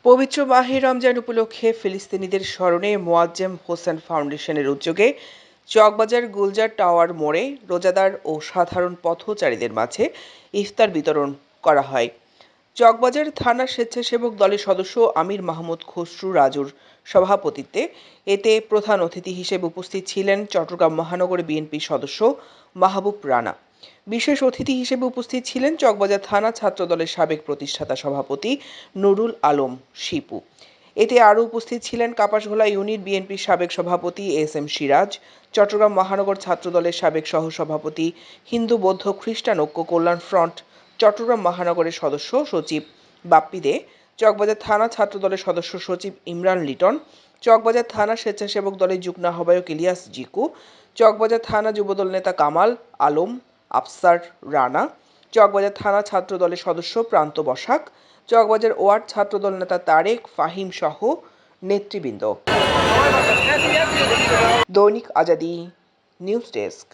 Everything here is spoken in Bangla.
পবিত্র মাহে রমজান উপলক্ষে ফিলিস্তিনিদের স্মরণে মোয়াজ্জেম হোসেন ফাউন্ডেশনের উদ্যোগে চকবাজার গুলজার টাওয়ার মোড়ে রোজাদার ও সাধারণ পথচারীদের মাঝে ইফতার বিতরণ করা হয়। চকবাজার থানা স্বেচ্ছাসেবক দলের সদস্য আমির মাহমুদ খসরু রাজুর সভাপতিত্বে এতে প্রধান অতিথি হিসেবে উপস্থিত ছিলেন চট্টগ্রাম মহানগর বিএনপির সদস্য মাহবুব রানা। বিশেষ অতিথি হিসেবে উপস্থিত ছিলেন চকবাজার থানা ছাত্রদলের সাবেক প্রতিষ্ঠাতা সভাপতি নুরুল আলম শিপু। এতে আরও উপস্থিত ছিলেন কাপাসঘোলা ইউনিট বিএনপির সাবেক সভাপতি এস.এম. সিরাজ, চট্টগ্রাম মহানগর ছাত্রদলের সাবেক সহসভাপতি, হিন্দু বৌদ্ধ খ্রিস্টান ঐক্য কল্যাণ ফ্রন্ট চট্টগ্রাম মহানগরের সদস্য সচিব বাপ্পি দে, চকবাজার থানা ছাত্রদলের সদস্য সচিব ইমরান লিটন, চকবাজার থানা স্বেচ্ছাসেবক দলের যুগ্ম আহ্বায়ক ইলিয়াস জিকু, চকবাজার থানা যুবদল নেতা কামাল আলম, আফসার রানা, চকবাজার থানা ছাত্রদলের সদস্য প্রান্ত বসাক, চকবাজার ওয়ার্ড ছাত্রদল নেতা তারেক ফাহিম সহ নেতৃবৃন্দ। দৈনিক আজাদী নিউজ ডেস্ক।